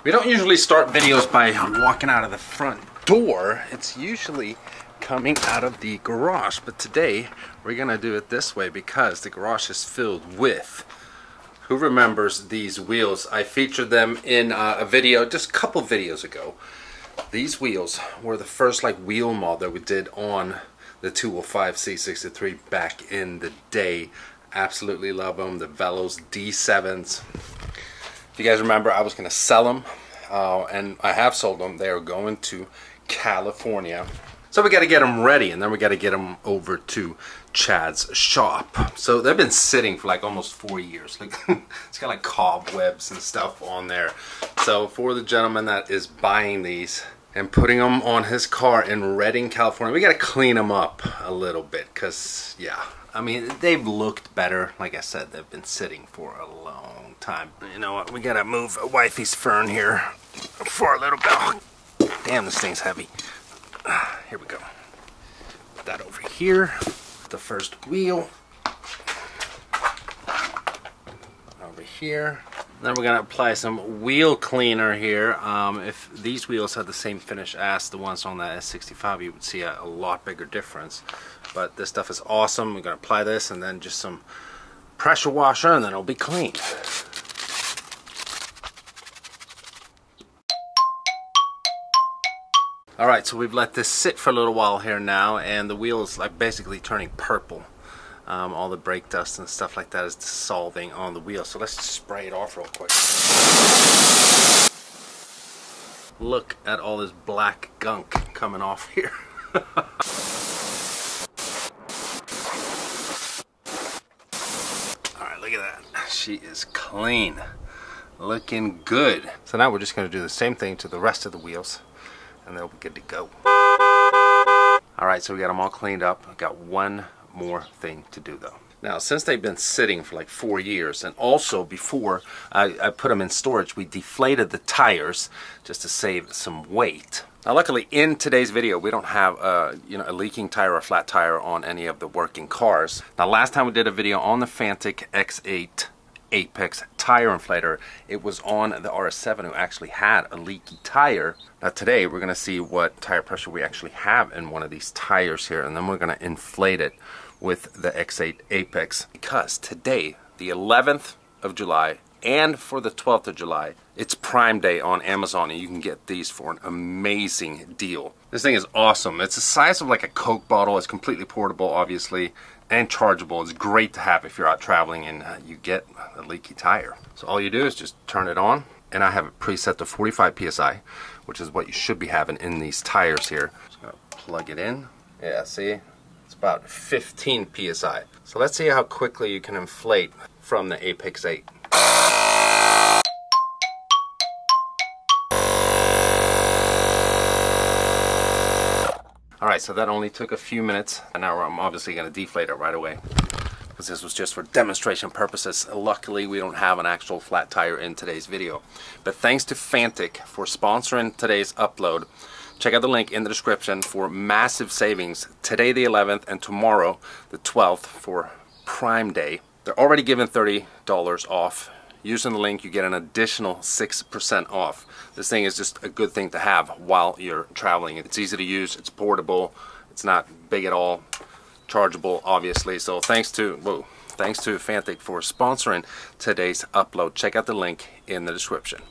We don't usually start videos by walking out of the front door. It's usually coming out of the garage, but today we're gonna do it this way because the garage is filled with, who remembers these wheels? I featured them in a video just a couple videos ago. These wheels were the first like wheel mod that we did on the 205 C63 back in the day. Absolutely love them. The Velos D7s. If you guys remember, I was going to sell them, and I have sold them. They are going to California. So we got to get them ready, and then we got to get them over to Chad's shop. So they've been sitting for like almost 4 years. Like it's got like cobwebs and stuff on there. So for the gentleman that is buying these and putting them on his car in Redding, California, we got to clean them up a little bit because, yeah, I mean, they've looked better. Like I said, they've been sitting for a long time. You know what? We got to move wifey's fern here for a little bit. Damn, this thing's heavy. Here we go. Put that over here. The first wheel. Over here. Then we're going to apply some wheel cleaner here. If these wheels had the same finish as the ones on the S65, you would see a lot bigger difference. But this stuff is awesome. We're going to apply this and then just some pressure washer, and then it'll be clean. Alright, so we've let this sit for a little while here now, and the wheel is like basically turning purple. All the brake dust and stuff like that is dissolving on the wheel. So let's just spray it off real quick. Look at all this black gunk coming off here. Alright, look at that. She is clean. Looking good. So now we're just going to do the same thing to the rest of the wheels, and they'll be good to go. Alright, so we got them all cleaned up. I've got one more thing to do though. Now, since they've been sitting for like 4 years, and also before I put them in storage, we deflated the tires just to save some weight. Now, luckily in today's video, we don't have a leaking tire or a flat tire on any of the working cars. Now, last time we did a video on the Fantic X8 Apex tire inflator, it was on the RS7 who actually had a leaky tire. Now today we're going to see what tire pressure we actually have in one of these tires here, and then we're going to inflate it with the X8 Apex, because today, the 11th of July, and for the 12th of July, it's Prime Day on Amazon, and you can get these for an amazing deal. This thing is awesome. It's the size of like a Coke bottle. It's completely portable, obviously, and chargeable. It's great to have if you're out traveling and you get a leaky tire. So all you do is just turn it on, and I have it preset to 45 psi, which is what you should be having in these tires here. Just gonna plug it in. Yeah, see? It's about 15 psi. So let's see how quickly you can inflate from the Apex 8. Alright, so that only took a few minutes, and now I'm obviously going to deflate it right away, because this was just for demonstration purposes. Luckily, we don't have an actual flat tire in today's video. But thanks to Fantic for sponsoring today's upload. Check out the link in the description for massive savings today, the 11th, and tomorrow, the 12th, for Prime Day. They're already giving $30 off. Using the link, you get an additional 6% off. This thing is just a good thing to have while you're traveling. It's easy to use, it's portable, it's not big at all, chargeable, obviously. So thanks to Fantic for sponsoring today's upload. Check out the link in the description.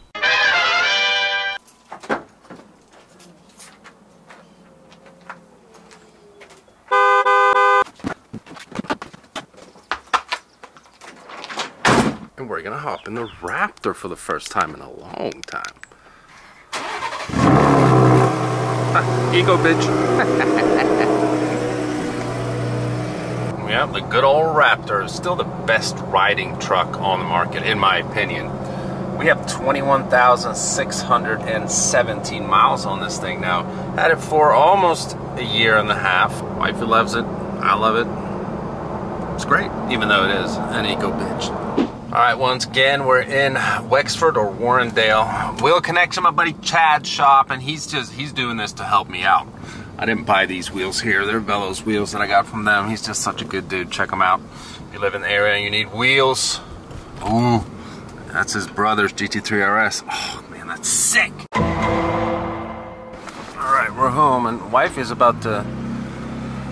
And we're gonna hop in the Raptor for the first time in a long time. Ego bitch. Yeah, the good old Raptor is still the best riding truck on the market, in my opinion. We have 21,617 miles on this thing now. Had it for almost a year and a half. Wifey loves it. I love it. It's great, even though it is an eco bitch. Alright, once again, we're in Wexford or Warrendale. Wheel Connection, my buddy Chad's shop, and he's doing this to help me out. I didn't buy these wheels here. They're Velos wheels that I got from them. He's just such a good dude. Check him out. If you live in the area and you need wheels. Ooh, that's his brother's GT3 RS. Oh man, that's sick. All right, we're home, and wife is about to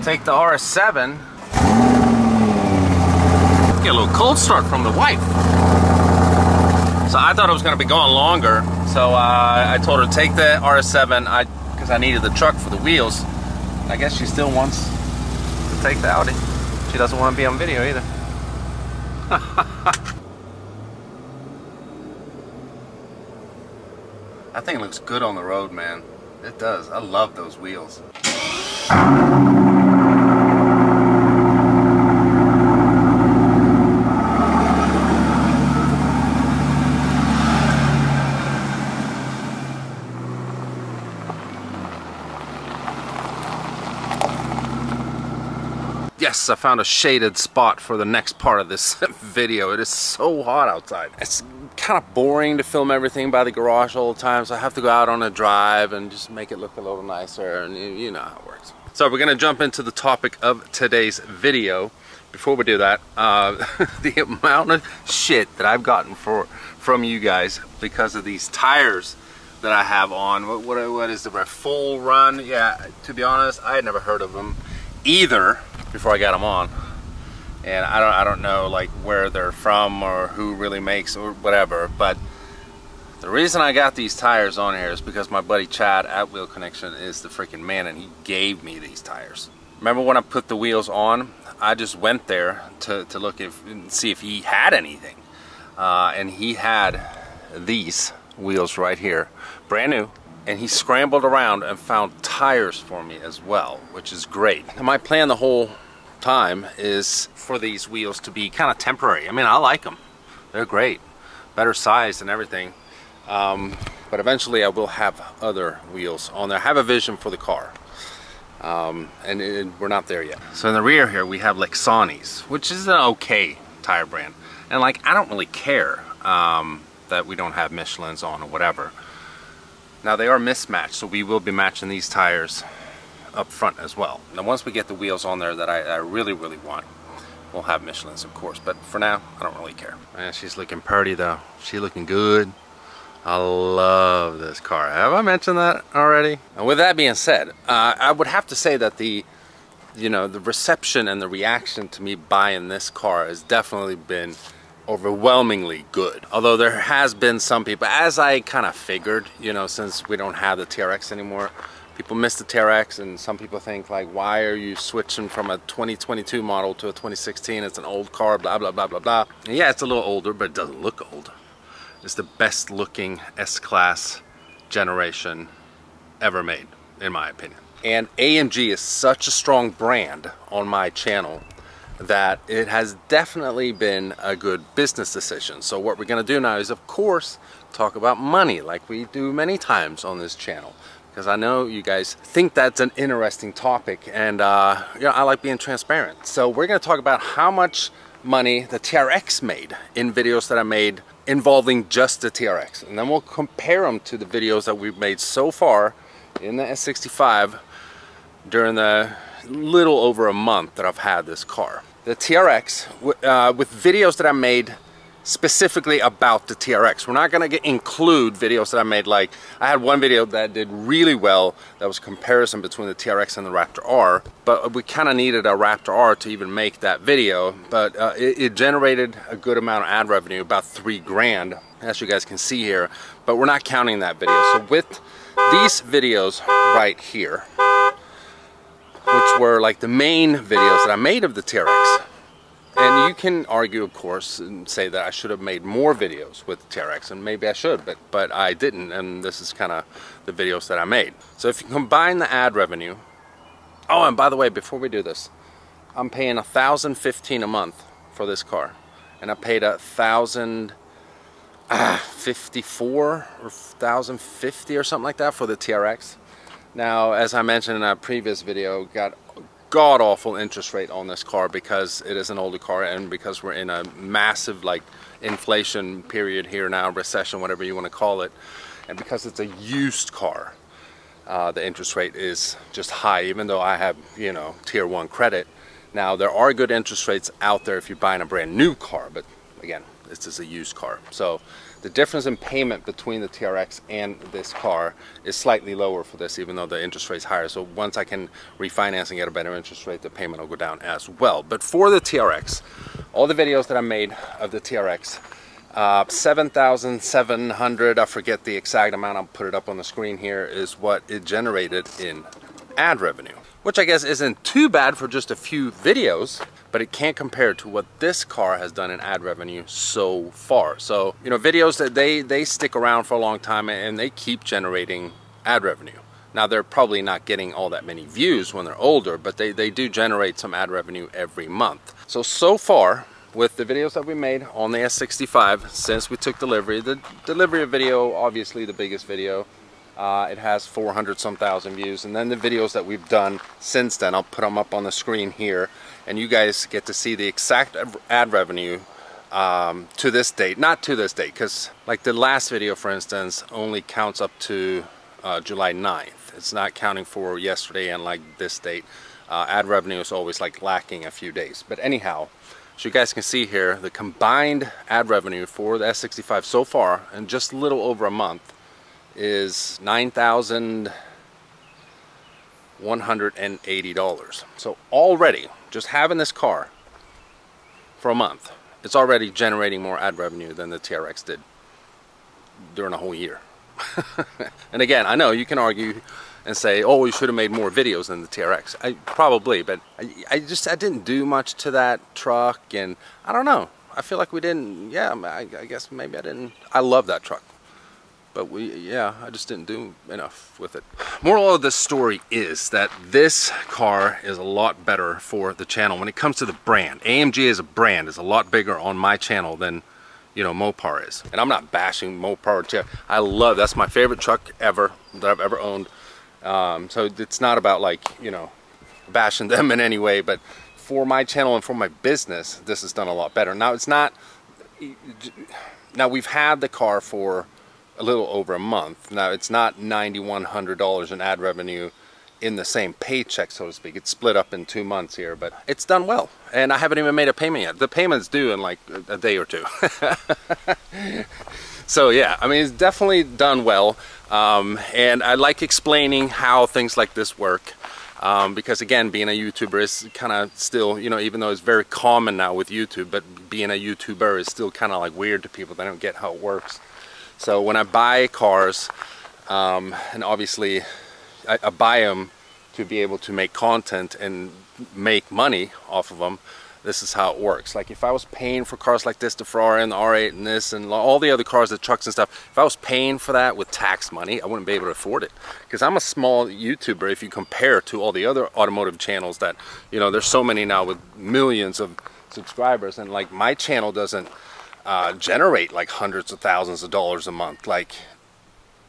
take the RS7. Get a little cold start from the wife. So I thought it was going to be going longer, so I told her to take the RS7 because I needed the truck for the wheels. I guess she still wants to take the Audi. She doesn't want to be on video either. That thing looks good on the road, man. It does. I love those wheels. Yes, I found a shaded spot for the next part of this video. It is so hot outside. It's kind of boring to film everything by the garage all the time, so I have to go out on a drive and just make it look a little nicer, and you know how it works. So we're gonna jump into the topic of today's video. Before we do that, the amount of shit that I've gotten from you guys because of these tires that I have on. What is the full run? Yeah, to be honest, I had never heard of them either before I got them on, and I don't know like where they're from or who really makes or whatever, but the reason I got these tires on here is because my buddy Chad at Wheel Connection is the freaking man, and he gave me these tires. Remember when I put the wheels on, I just went there to look and see if he had anything, and he had these wheels right here, brand new. And he scrambled around and found tires for me as well, which is great. And my plan the whole time is for these wheels to be kind of temporary. I mean, I like them. They're great. Better size and everything. But eventually I will have other wheels on there. I have a vision for the car. And we're not there yet. So in the rear here, we have Lexani's, which is an okay tire brand. And like, I don't really care that we don't have Michelin's on or whatever. Now they are mismatched, so we will be matching these tires up front as well. Now once we get the wheels on there that I really, really want, we'll have Michelin's, of course. But for now, I don't really care. Man, she's looking pretty though. She's looking good. I love this car. Have I mentioned that already? And with that being said, I would have to say that the reception and the reaction to me buying this car has definitely been overwhelmingly good. Although there has been some people, as I kind of figured, since we don't have the TRX anymore, people miss the TRX, and some people think like, why are you switching from a 2022 model to a 2016? It's an old car, blah blah blah blah blah. And yeah, it's a little older, but it doesn't look old. It's the best looking S-Class generation ever made, in my opinion. And AMG is such a strong brand on my channel that it has definitely been a good business decision. So what we're going to do now is, of course, talk about money like we do many times on this channel, because I know you guys think that's an interesting topic, and I like being transparent. So we're going to talk about how much money the TRX made in videos that I made involving just the TRX, and then we'll compare them to the videos that we've made so far in the S65 during the little over a month that I've had this car. The TRX, with videos that I made specifically about the TRX. We're not going to include videos that I made, like I had one video that did really well that was a comparison between the TRX and the Raptor R, but we kind of needed a Raptor R to even make that video, but it generated a good amount of ad revenue, about $3 grand, as you guys can see here, but we're not counting that video. So with these videos right here, which were like the main videos that I made of the TRX. And you can argue, of course, and say that I should have made more videos with the TRX, and maybe I should, but I didn't, and this is kind of the videos that I made. So if you combine the ad revenue, oh, and by the way, before we do this, I'm paying $1,015 a month for this car, and I paid $1,054 or $1,050 or something like that for the TRX. Now, as I mentioned in a previous video, got god-awful interest rate on this car because it is an older car, and because we're in a massive like inflation period here now, recession, whatever you want to call it, and because it's a used car, the interest rate is just high, even though I have, tier 1 credit. Now, there are good interest rates out there if you're buying a brand new car, but again, this is a used car, so The difference in payment between the TRX and this car is slightly lower for this, even though the interest rate is higher. So once I can refinance and get a better interest rate, the payment will go down as well. But for the TRX, all the videos that I made of the TRX, 7,700, I forget the exact amount, I'll put it up on the screen here, is what it generated in ad revenue, which I guess isn't too bad for just a few videos, but it can't compare to what this car has done in ad revenue so far. So, you know, videos that they stick around for a long time and they keep generating ad revenue. Now, they're probably not getting all that many views when they're older, but they do generate some ad revenue every month. So far, with the videos that we made on the S65 since we took delivery, the delivery video, obviously the biggest video, it has 400 some thousand views, and then the videos that we've done since then, I'll put them up on the screen here, and you guys get to see the exact ad revenue to this date. Not to this date, because like the last video, for instance, only counts up to July 9th. It's not counting for yesterday and like this date. Ad revenue is always like lacking a few days. But anyhow, so you guys can see here, the combined ad revenue for the S65 so far, in just a little over a month, is $9,180. So already, just having this car for a month, it's already generating more ad revenue than the TRX did during a whole year. And again, I know you can argue and say, oh, we should have made more videos than the TRX. Probably, but I didn't do much to that truck, and I don't know. I feel like we didn't, yeah, I guess maybe I didn't. I love that truck, but I just didn't do enough with it. Moral of this story is that this car is a lot better for the channel when it comes to the brand. AMG as a brand is a lot bigger on my channel than, you know, Mopar is. And I'm not bashing Mopar. I love, that's my favorite truck ever that I've ever owned. So it's not about, like, you know, bashing them in any way, but for my channel and for my business, this has done a lot better. Now, it's not, now we've had the car for a little over a month. Now, it's not $9,100 in ad revenue in the same paycheck, so to speak. It's split up in 2 months here, but it's done well. And I haven't even made a payment yet. The payment's due in like a day or two. So yeah, I mean, it's definitely done well. And I like explaining how things like this work. Because again, being a YouTuber is kind of still, you know, even though it's very common now with YouTube, but being a YouTuber is still kind of like weird to people. They don't get how it works. So when I buy cars, and obviously I buy them to be able to make content and make money off of them, this is how it works. Like if I was paying for cars like this, the Ferrari and the R8 and this and all the other cars, the trucks and stuff, if I was paying for that with tax money, I wouldn't be able to afford it. Because I'm a small YouTuber if you compare to all the other automotive channels that, you know, there's so many now with millions of subscribers, and like my channel doesn't generate like hundreds of thousands of dollars a month. Like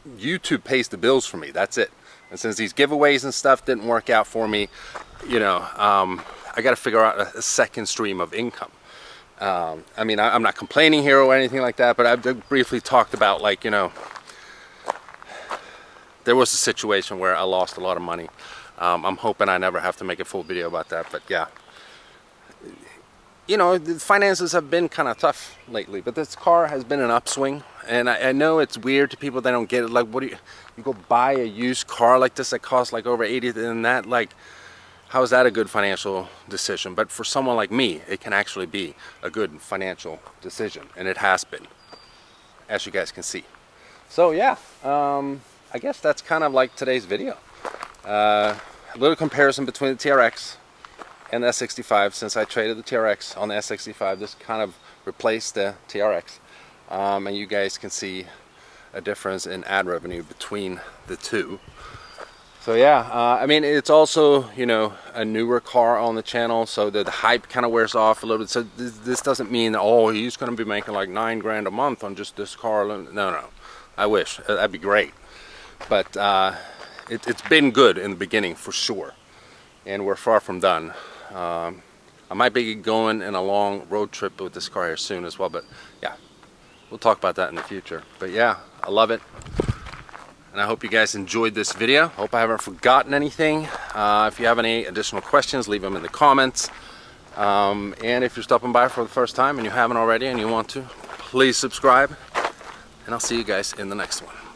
YouTube pays the bills for me, that's it. And since these giveaways and stuff didn't work out for me, you know, I got to figure out a second stream of income. I mean, I'm not complaining here or anything like that, but I've briefly talked about, like, you know, there was a situation where I lost a lot of money. I'm hoping I never have to make a full video about that, but yeah. You know, the finances have been kind of tough lately, but this car has been an upswing. And I know it's weird to people that don't get it. Like, what do you go buy a used car like this that costs like over 80, and that, like, how is that a good financial decision? But for someone like me, it can actually be a good financial decision, and it has been, as you guys can see. So yeah, I guess that's kind of like today's video. A little comparison between the TRX and the S65. Since I traded the TRX on the S65, this kind of replaced the TRX. And you guys can see a difference in ad revenue between the two. So yeah, I mean, it's also, you know, a newer car on the channel, so the hype kind of wears off a little bit. So this doesn't mean, oh, he's going to be making like $9 grand a month on just this car. No, I wish. That'd be great. But it's been good in the beginning for sure, and we're far from done. I might be going in a long road trip with this car here soon as well, but yeah, we'll talk about that in the future. But yeah, I love it. And I hope you guys enjoyed this video. Hope I haven't forgotten anything. If you have any additional questions, leave them in the comments. And if you're stopping by for the first time and you haven't already and you want to, please subscribe. and I'll see you guys in the next one.